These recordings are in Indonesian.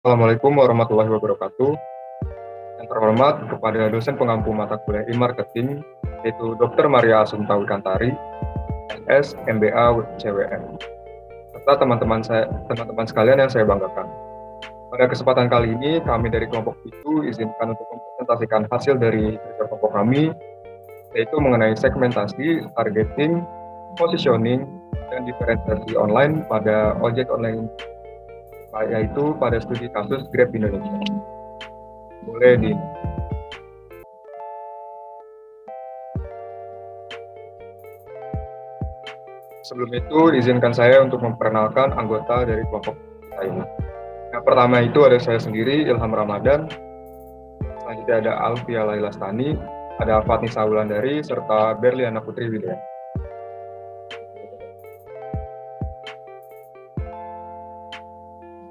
Assalamualaikum warahmatullahi wabarakatuh. Yang terhormat kepada dosen pengampu mata kuliah e-marketing, yaitu Dr. Maria Assunta Wikantari, MS, MBA, CWN, serta teman-teman sekalian yang saya banggakan. Pada kesempatan kali ini, kami dari kelompok itu izinkan untuk mempresentasikan hasil dari kerja kelompok kami, yaitu mengenai segmentasi, targeting, positioning, dan diferensiasi online pada ojek online, yaitu pada studi kasus Grab Indonesia. Boleh di Sebelum itu, izinkan saya untuk memperkenalkan anggota dari kelompok kita ini. Yang pertama itu ada saya sendiri, Ilham Ramadan. Selanjutnya ada Alfia Laila Stani, ada Fatnisa Wulandari, serta Berliana Putri Widya.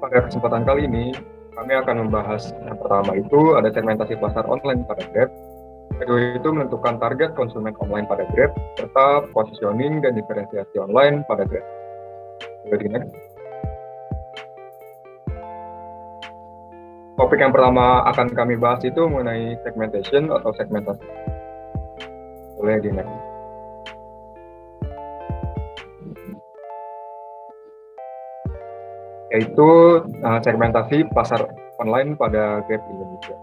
Pada kesempatan kali ini, kami akan membahas yang pertama itu ada segmentasi pasar online pada Grab. Kedua itu menentukan target konsumen online pada Grab, serta positioning dan diferensiasi online pada Grab. Jadi next. Topik yang pertama akan kami bahas itu mengenai segmentation atau segmentasi. Boleh di next. Yaitu segmentasi pasar online pada Grab Indonesia.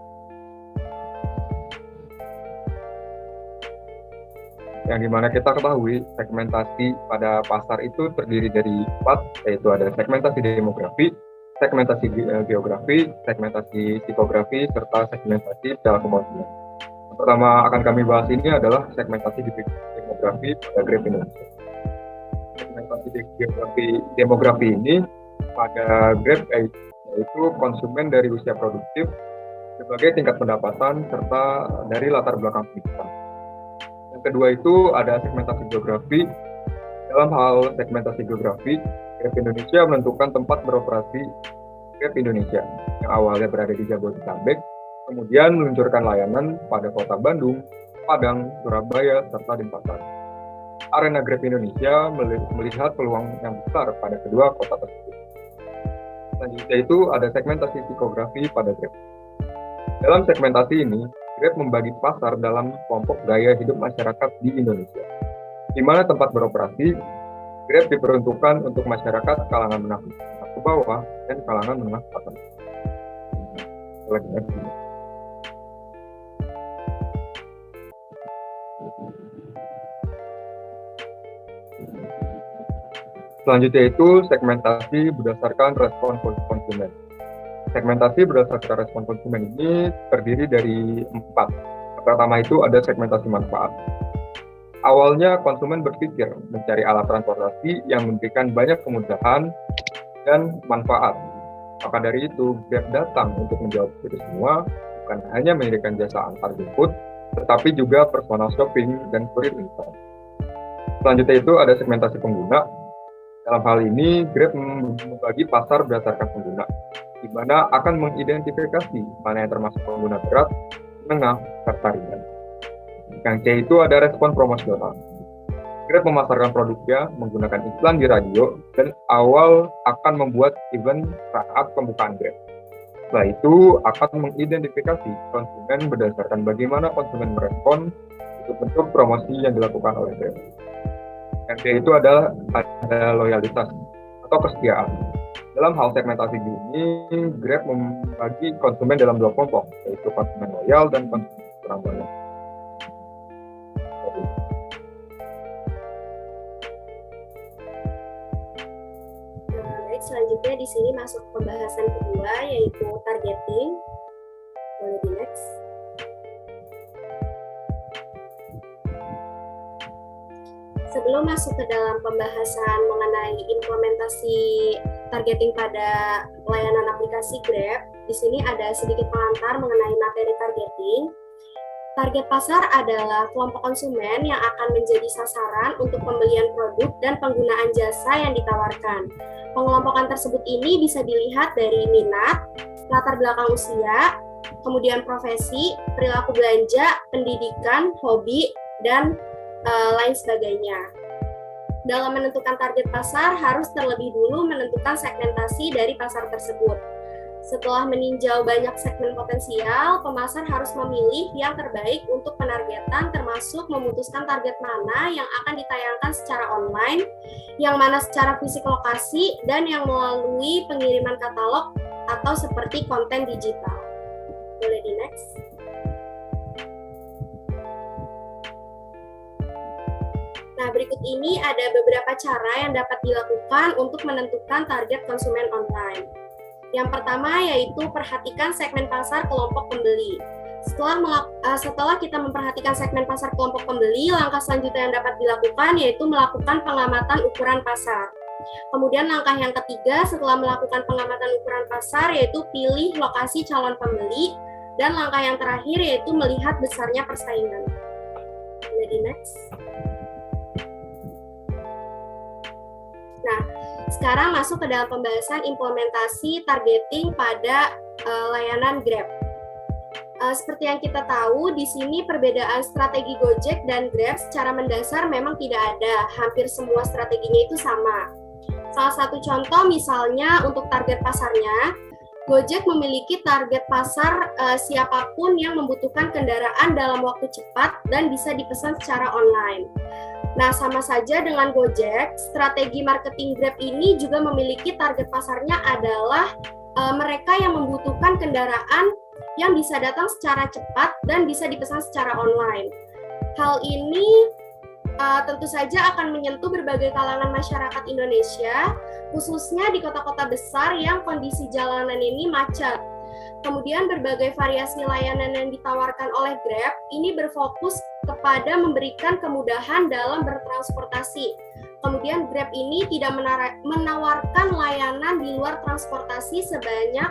Yang dimana kita ketahui segmentasi pada pasar itu terdiri dari 4, yaitu ada segmentasi demografi, segmentasi geografi, segmentasi psikografi, serta segmentasi perilaku konsumen. Yang pertama akan kami bahas ini adalah segmentasi demografi pada Grab Indonesia. Segmentasi demografi ini pada Grab yaitu konsumen dari usia produktif, berbagai tingkat pendapatan, serta dari latar belakang pendidikan. Yang kedua itu ada segmentasi geografi. Dalam hal segmentasi geografi, Grab Indonesia menentukan tempat beroperasi Grab Indonesia yang awalnya berada di Jabodetabek, kemudian meluncurkan layanan pada kota Bandung, Padang, Surabaya, serta Denpasar. Arena Grab Indonesia melihat peluang yang besar pada kedua kota tersebut. Selanjutnya itu ada segmentasi psikografi pada Grab. Dalam segmentasi ini, Grab membagi pasar dalam kelompok gaya hidup masyarakat di Indonesia, di mana tempat beroperasi Grab diperuntukkan untuk masyarakat kalangan menengah ke bawah dan kalangan menengah ke atas. Selanjutnya itu segmentasi berdasarkan respon konsumen. Segmentasi berdasarkan respon konsumen ini terdiri dari 4. Yang pertama itu ada segmentasi manfaat. Awalnya konsumen berpikir mencari alat transportasi yang memberikan banyak kemudahan dan manfaat. Maka dari itu, Grab datang untuk menjawab itu semua, bukan hanya menyediakan jasa antar jemput, tetapi juga personal shopping dan kurir instan. Selanjutnya itu ada segmentasi pengguna. Dalam hal ini, Grab membagi pasar berdasarkan pengguna, di mana akan mengidentifikasi mana yang termasuk pengguna berat, menengah, serta ringan. Yang C itu ada respon promosional. Grab memasarkan produknya menggunakan iklan di radio dan awal akan membuat event saat pembukaan Grab. Setelah itu akan mengidentifikasi konsumen berdasarkan bagaimana konsumen merespon bentuk promosi yang dilakukan oleh Grab. Yang D itu adalah ada loyalitas atau kesetiaan. Dalam hal segmentasi ini, Grab membagi konsumen dalam 2 kelompok, yaitu konsumen loyal dan konsumen kurang loyal. Baik, selanjutnya di sini masuk pembahasan kedua, yaitu targeting. Boleh di next. Sebelum masuk ke dalam pembahasan mengenai implementasi targeting pada layanan aplikasi Grab, di sini ada sedikit pengantar mengenai materi targeting. Target pasar adalah kelompok konsumen yang akan menjadi sasaran untuk pembelian produk dan penggunaan jasa yang ditawarkan. Pengelompokan tersebut ini bisa dilihat dari minat, latar belakang usia, kemudian profesi, perilaku belanja, pendidikan, hobi, dan lain sebagainya. Dalam menentukan target pasar, harus terlebih dulu menentukan segmentasi dari pasar tersebut. Setelah meninjau banyak segmen potensial, pemasar harus memilih yang terbaik untuk penargetan, termasuk memutuskan target mana yang akan ditayangkan secara online, yang mana secara fisik lokasi, dan yang melalui pengiriman katalog atau seperti konten digital. Boleh di next. Nah, berikut ini ada beberapa cara yang dapat dilakukan untuk menentukan target konsumen online. Yang pertama yaitu perhatikan segmen pasar kelompok pembeli. Setelah kita memperhatikan segmen pasar kelompok pembeli, langkah selanjutnya yang dapat dilakukan yaitu melakukan pengamatan ukuran pasar. Kemudian langkah yang ketiga setelah melakukan pengamatan ukuran pasar yaitu pilih lokasi calon pembeli, dan langkah yang terakhir yaitu melihat besarnya persaingan. Jadi next. Nah, sekarang masuk ke dalam pembahasan implementasi targeting pada layanan Grab. Seperti yang kita tahu, di sini perbedaan strategi Gojek dan Grab secara mendasar memang tidak ada. Hampir semua strateginya itu sama. Salah satu contoh misalnya untuk target pasarnya, Gojek memiliki target pasar siapapun yang membutuhkan kendaraan dalam waktu cepat dan bisa dipesan secara online. Nah, sama saja dengan Gojek, strategi marketing Grab ini juga memiliki target pasarnya adalah mereka yang membutuhkan kendaraan yang bisa datang secara cepat dan bisa dipesan secara online. Hal ini tentu saja akan menyentuh berbagai kalangan masyarakat Indonesia, khususnya di kota-kota besar yang kondisi jalanan ini macet. Kemudian berbagai variasi layanan yang ditawarkan oleh Grab ini berfokus kepada memberikan kemudahan dalam bertransportasi. Kemudian Grab ini tidak menawarkan layanan di luar transportasi sebanyak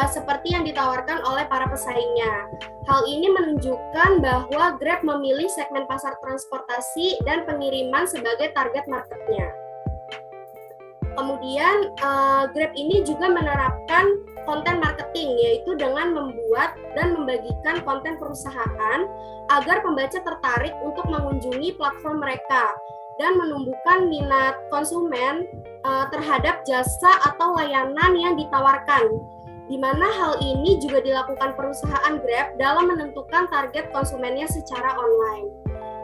seperti yang ditawarkan oleh para pesaingnya. Hal ini menunjukkan bahwa Grab memilih segmen pasar transportasi dan pengiriman sebagai target marketnya. Kemudian Grab ini juga menerapkan konten marketing, yaitu dengan membuat dan membagikan konten perusahaan agar pembaca tertarik untuk mengunjungi platform mereka dan menumbuhkan minat konsumen terhadap jasa atau layanan yang ditawarkan, di mana hal ini juga dilakukan perusahaan Grab dalam menentukan target konsumennya secara online.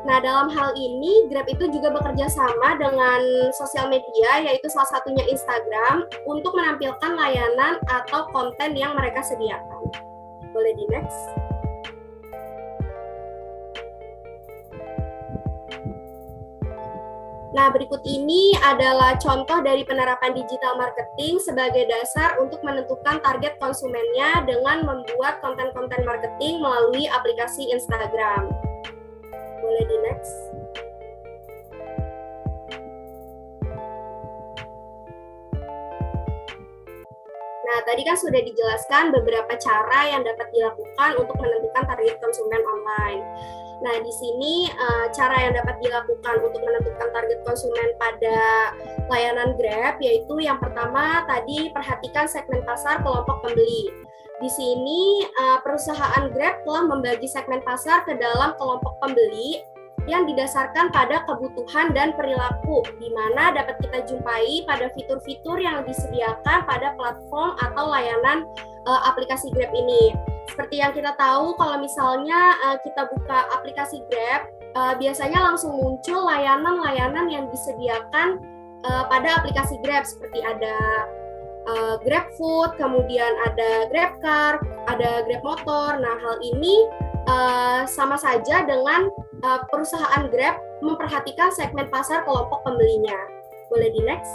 Nah, dalam hal ini, Grab itu juga bekerja sama dengan sosial media, yaitu salah satunya Instagram, untuk menampilkan layanan atau konten yang mereka sediakan. Boleh di next. Nah, berikut ini adalah contoh dari penerapan digital marketing sebagai dasar untuk menentukan target konsumennya dengan membuat konten-konten marketing melalui aplikasi Instagram. Boleh di next. Nah, tadi kan sudah dijelaskan beberapa cara yang dapat dilakukan untuk menentukan target konsumen online. Nah, di sini cara yang dapat dilakukan untuk menentukan target konsumen pada layanan Grab, yaitu yang pertama tadi perhatikan segmen pasar kelompok pembeli. Di sini perusahaan Grab telah membagi segmen pasar ke dalam kelompok pembeli yang didasarkan pada kebutuhan dan perilaku, di mana dapat kita jumpai pada fitur-fitur yang disediakan pada platform atau layanan aplikasi Grab ini. Seperti yang kita tahu, kalau misalnya kita buka aplikasi Grab, biasanya langsung muncul layanan-layanan yang disediakan pada aplikasi Grab, seperti ada Grab Food, kemudian ada Grab Car, ada Grab Motor. Nah, hal ini sama saja dengan perusahaan Grab memperhatikan segmen pasar kelompok pembelinya. Boleh di next.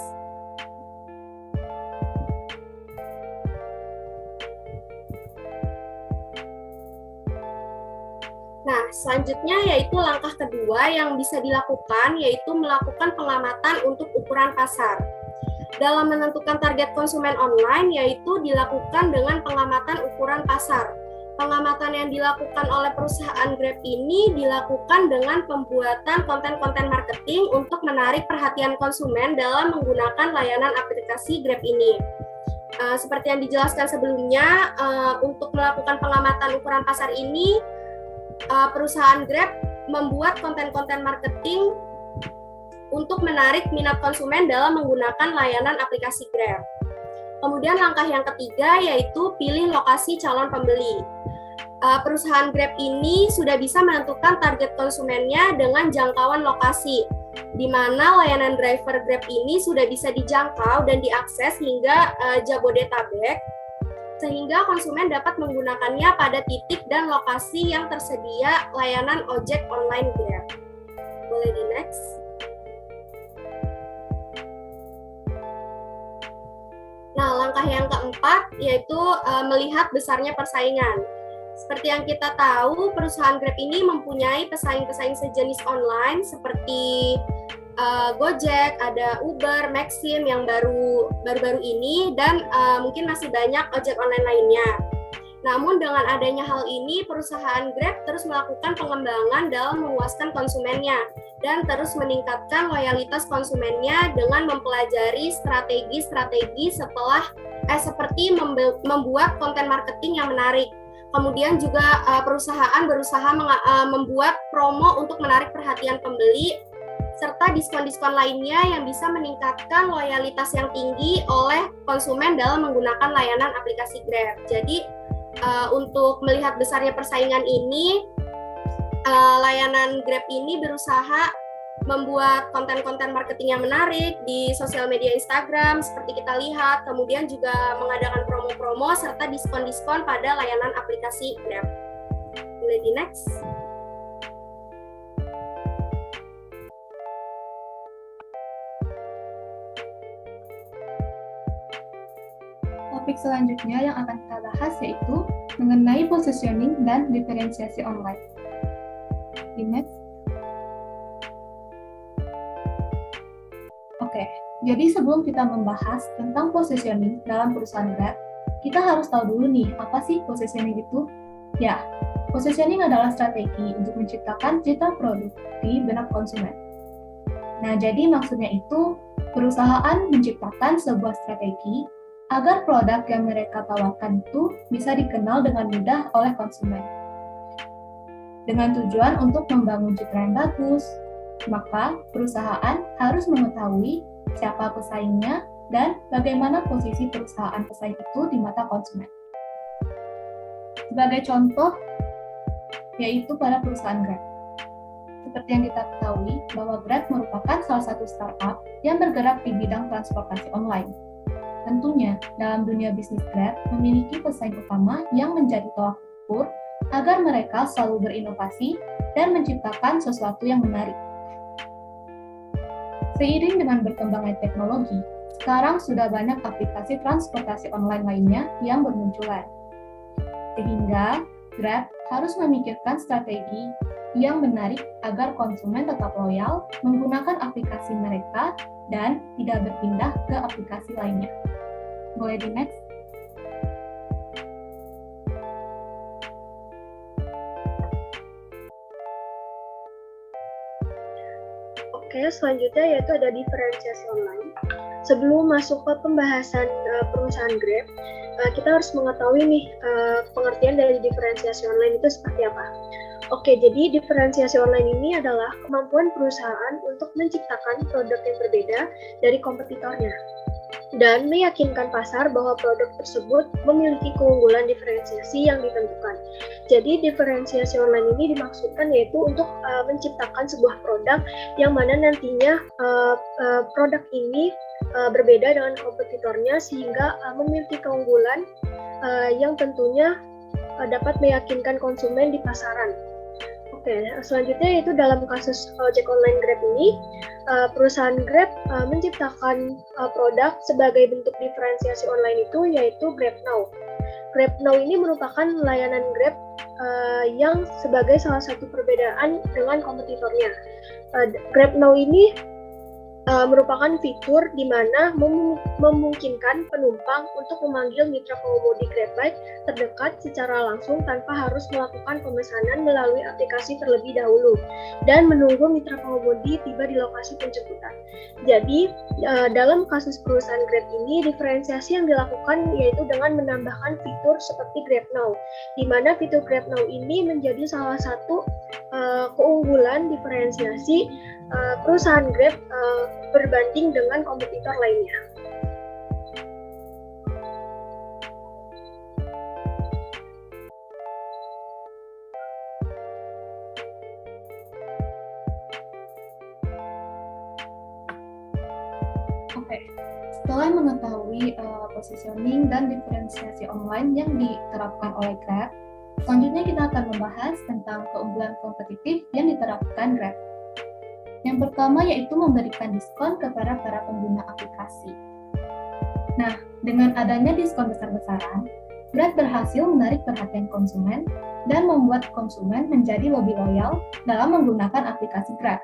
Nah, selanjutnya yaitu langkah kedua yang bisa dilakukan, yaitu melakukan pengamatan untuk ukuran pasar. Dalam menentukan target konsumen online, yaitu dilakukan dengan pengamatan ukuran pasar. Pengamatan yang dilakukan oleh perusahaan Grab ini dilakukan dengan pembuatan konten-konten marketing untuk menarik perhatian konsumen dalam menggunakan layanan aplikasi Grab ini. Seperti yang dijelaskan sebelumnya, untuk melakukan pengamatan ukuran pasar ini, perusahaan Grab membuat konten-konten marketing untuk menarik minat konsumen dalam menggunakan layanan aplikasi Grab. Kemudian langkah yang ketiga yaitu pilih lokasi calon pembeli. Perusahaan Grab ini sudah bisa menentukan target konsumennya dengan jangkauan lokasi, di mana layanan driver Grab ini sudah bisa dijangkau dan diakses hingga Jabodetabek, sehingga konsumen dapat menggunakannya pada titik dan lokasi yang tersedia layanan ojek online Grab. Boleh di next. Nah, langkah yang keempat yaitu melihat besarnya persaingan. Seperti yang kita tahu, perusahaan Grab ini mempunyai pesaing-pesaing sejenis online seperti Gojek, ada Uber, Maxim yang baru-baru ini, dan mungkin masih banyak ojek online lainnya. Namun dengan adanya hal ini, perusahaan Grab terus melakukan pengembangan dalam memuaskan konsumennya dan terus meningkatkan loyalitas konsumennya dengan mempelajari strategi-strategi seperti membuat konten marketing yang menarik. Kemudian juga perusahaan berusaha membuat promo untuk menarik perhatian pembeli, serta diskon-diskon lainnya yang bisa meningkatkan loyalitas yang tinggi oleh konsumen dalam menggunakan layanan aplikasi Grab. Jadi untuk melihat besarnya persaingan ini, layanan Grab ini berusaha membuat konten-konten marketing yang menarik di sosial media Instagram seperti kita lihat, kemudian juga mengadakan promo-promo serta diskon-diskon pada layanan aplikasi Grab. Boleh di next. Topik selanjutnya yang akan kita bahas yaitu mengenai positioning dan diferensiasi online. Di next. Oke, jadi sebelum kita membahas tentang positioning dalam perusahaan Grab, kita harus tahu dulu nih, apa sih positioning itu? Ya, positioning adalah strategi untuk menciptakan citra produk di benak konsumen. Nah, jadi maksudnya itu, perusahaan menciptakan sebuah strategi agar produk yang mereka tawarkan itu bisa dikenal dengan mudah oleh konsumen. Dengan tujuan untuk membangun citra yang bagus, maka perusahaan harus mengetahui siapa pesaingnya dan bagaimana posisi perusahaan pesaing itu di mata konsumen. Sebagai contoh, yaitu pada perusahaan Grab. Seperti yang kita ketahui bahwa Grab merupakan salah satu startup yang bergerak di bidang transportasi online. Tentunya, dalam dunia bisnis Grab memiliki pesaing utama yang menjadi tolak ukur agar mereka selalu berinovasi dan menciptakan sesuatu yang menarik. Seiring dengan berkembangnya teknologi, sekarang sudah banyak aplikasi transportasi online lainnya yang bermunculan. Sehingga, Grab harus memikirkan strategi yang menarik agar konsumen tetap loyal menggunakan aplikasi mereka dan tidak berpindah ke aplikasi lainnya. Boleh di next? Oke, selanjutnya yaitu ada diferensiasi online. Sebelum masuk ke pembahasan perusahaan Grab, kita harus mengetahui nih pengertian dari diferensiasi online itu seperti apa. Oke, jadi diferensiasi online ini adalah kemampuan perusahaan untuk menciptakan produk yang berbeda dari kompetitornya dan meyakinkan pasar bahwa produk tersebut memiliki keunggulan diferensiasi yang ditentukan. Jadi diferensiasi online ini dimaksudkan yaitu untuk menciptakan sebuah produk yang mana nantinya produk ini berbeda dengan kompetitornya sehingga memiliki keunggulan yang tentunya dapat meyakinkan konsumen di pasaran. Oke, selanjutnya yaitu dalam kasus ojek online Grab ini, perusahaan Grab menciptakan produk sebagai bentuk diferensiasi online itu yaitu GrabNow. GrabNow ini merupakan layanan Grab yang sebagai salah satu perbedaan dengan kompetitornya. GrabNow ini merupakan fitur di mana memungkinkan penumpang untuk memanggil mitra pengemudi GrabBike terdekat secara langsung tanpa harus melakukan pemesanan melalui aplikasi terlebih dahulu dan menunggu mitra pengemudi tiba di lokasi penjemputan. Jadi, dalam kasus perusahaan Grab ini, diferensiasi yang dilakukan yaitu dengan menambahkan fitur seperti GrabNow, di mana fitur GrabNow ini menjadi salah satu keunggulan diferensiasi perusahaan Grab berbanding dengan kompetitor lainnya. Setelah mengetahui positioning dan diferensiasi online yang diterapkan oleh Grab, selanjutnya kita akan membahas tentang keunggulan kompetitif yang diterapkan Grab. Yang pertama yaitu memberikan diskon kepada para pengguna aplikasi. Nah, dengan adanya diskon besar-besaran, Grab berhasil menarik perhatian konsumen dan membuat konsumen menjadi lebih loyal dalam menggunakan aplikasi Grab.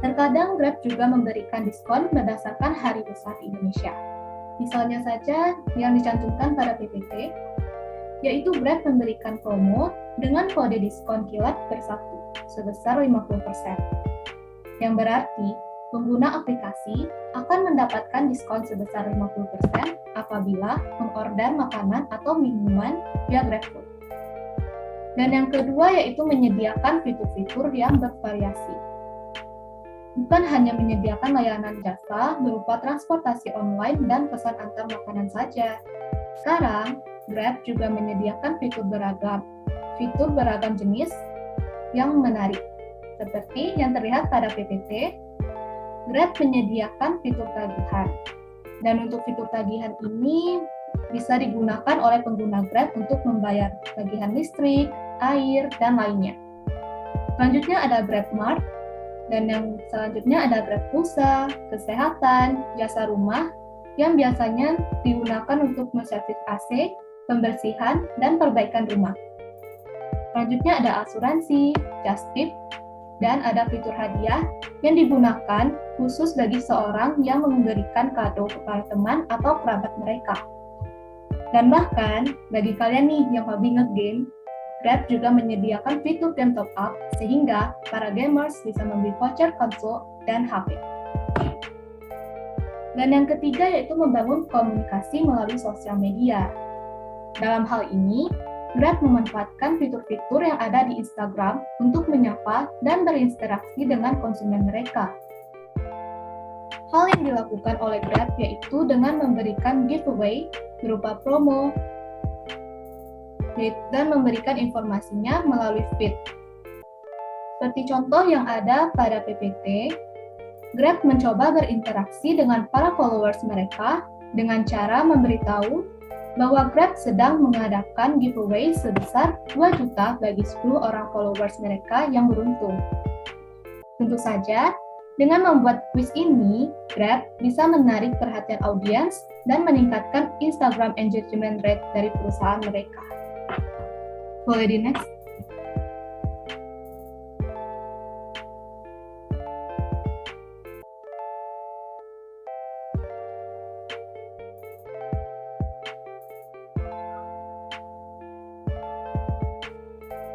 Terkadang Grab juga memberikan diskon berdasarkan hari besar di Indonesia. Misalnya saja yang dicantumkan pada PPT, yaitu Grab memberikan promo dengan kode diskon kilat bersatu sebesar 50%. Yang berarti, pengguna aplikasi akan mendapatkan diskon sebesar 50% apabila mengorder makanan atau minuman via GrabFood. Dan yang kedua yaitu menyediakan fitur-fitur yang bervariasi. Bukan hanya menyediakan layanan jasa berupa transportasi online dan pesan antar makanan saja. Sekarang, Grab juga menyediakan fitur beragam jenis yang menarik. Seperti yang terlihat pada PPT, Grab menyediakan fitur tagihan. Dan untuk fitur tagihan ini bisa digunakan oleh pengguna Grab untuk membayar tagihan listrik, air, dan lainnya. Selanjutnya ada GrabMart, dan yang selanjutnya ada Grab Pulsa, kesehatan, jasa rumah, yang biasanya digunakan untuk menservis AC, pembersihan, dan perbaikan rumah. Selanjutnya ada asuransi, just tip, dan ada fitur hadiah yang digunakan khusus bagi seorang yang memberikan kado kepada teman atau kerabat mereka. Dan bahkan, bagi kalian nih yang hobi nge-game, Grab juga menyediakan fitur game top up sehingga para gamers bisa membeli voucher konsol dan HP. Dan yang ketiga yaitu membangun komunikasi melalui sosial media. Dalam hal ini, Grab memanfaatkan fitur-fitur yang ada di Instagram untuk menyapa dan berinteraksi dengan konsumen mereka. Hal yang dilakukan oleh Grab yaitu dengan memberikan giveaway berupa promo, dan memberikan informasinya melalui feed. Seperti contoh yang ada pada PPT, Grab mencoba berinteraksi dengan para followers mereka dengan cara memberitahu bahwa Grab sedang mengadakan giveaway sebesar 2 juta bagi 10 orang followers mereka yang beruntung. Tentu saja, dengan membuat quiz ini, Grab bisa menarik perhatian audiens dan meningkatkan Instagram engagement rate dari perusahaan mereka. Boleh di next?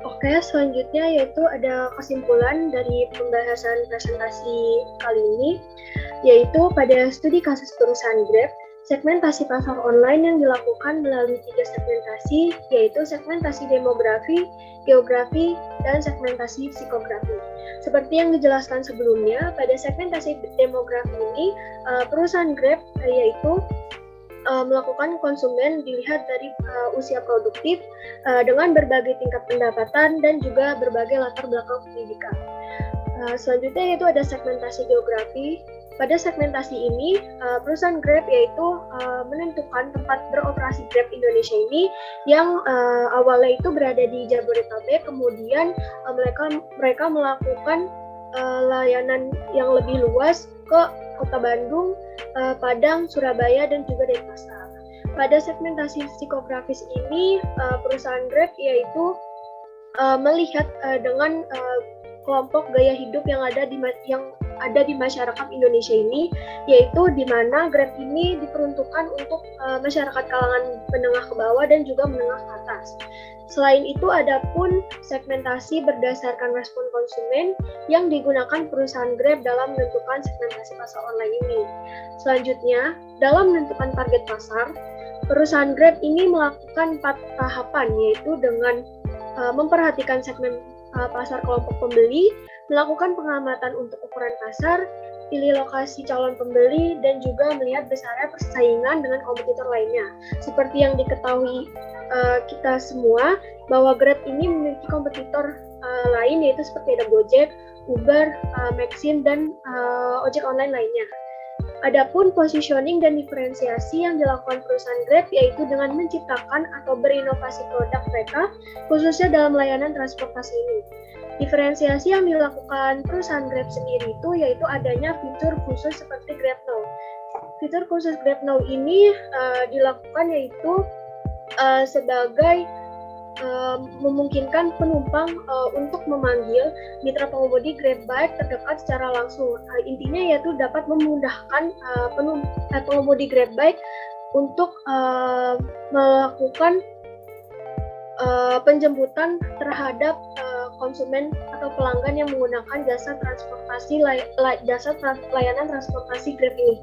Oke, selanjutnya yaitu ada kesimpulan dari pembahasan presentasi kali ini, yaitu pada studi kasus perusahaan Grab, segmentasi pasar online yang dilakukan melalui 3 segmentasi, yaitu segmentasi demografi, geografi, dan segmentasi psikografi. Seperti yang dijelaskan sebelumnya, pada segmentasi demografi ini, perusahaan Grab yaitu melakukan konsumen dilihat dari usia produktif dengan berbagai tingkat pendapatan dan juga berbagai latar belakang pendidikan. Selanjutnya yaitu ada segmentasi geografi. Pada segmentasi ini, perusahaan Grab yaitu menentukan tempat beroperasi Grab Indonesia ini yang awalnya itu berada di Jabodetabek, kemudian mereka melakukan layanan yang lebih luas ke Kota Bandung, Padang, Surabaya, dan juga Denpasar. Pada segmentasi psikografis ini, perusahaan Grab yaitu melihat dengan kelompok gaya hidup yang ada di masyarakat Indonesia ini, yaitu di mana Grab ini diperuntukkan untuk masyarakat kalangan menengah ke bawah dan juga menengah ke atas. Selain itu, ada pun segmentasi berdasarkan respon konsumen yang digunakan perusahaan Grab dalam menentukan segmentasi pasar online ini. Selanjutnya, dalam menentukan target pasar, perusahaan Grab ini melakukan 4 tahapan, yaitu dengan memperhatikan segmen pasar kelompok pembeli, melakukan pengamatan untuk ukuran pasar, pilih lokasi calon pembeli, dan juga melihat besarnya persaingan dengan kompetitor lainnya. Seperti yang diketahui kita semua, bahwa Grab ini memiliki kompetitor lain, yaitu seperti ada Gojek, Uber, Maxim, dan ojek online lainnya. Adapun positioning dan diferensiasi yang dilakukan perusahaan Grab yaitu dengan menciptakan atau berinovasi produk mereka khususnya dalam layanan transportasi ini. Diferensiasi yang dilakukan perusahaan Grab sendiri itu yaitu adanya fitur khusus seperti Grab Now. Fitur khusus Grab Now ini dilakukan yaitu sebagai memungkinkan penumpang untuk memanggil mitra pengemudi Grab Bike terdekat secara langsung. Intinya yaitu dapat memudahkan pengemudi Grab Bike untuk melakukan penjemputan terhadap konsumen atau pelanggan yang menggunakan jasa transportasi layanan transportasi Grab ini.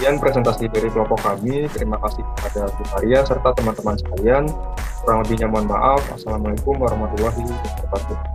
Sekian presentasi dari kelompok kami. Terima kasih kepada Bu Maria serta teman-teman sekalian. Kurang lebihnya mohon maaf. Assalamualaikum warahmatullahi wabarakatuh.